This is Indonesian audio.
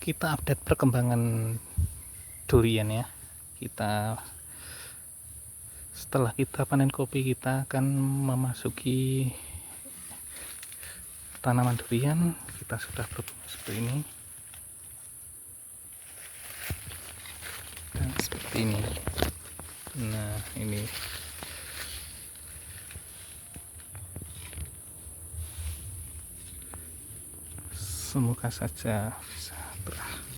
Kita update perkembangan durian ya. Setelah kita panen kopi, kita akan memasuki tanaman durian. Kita sudah berbunga seperti ini dan seperti ini. Nah, ini semoga saja bisa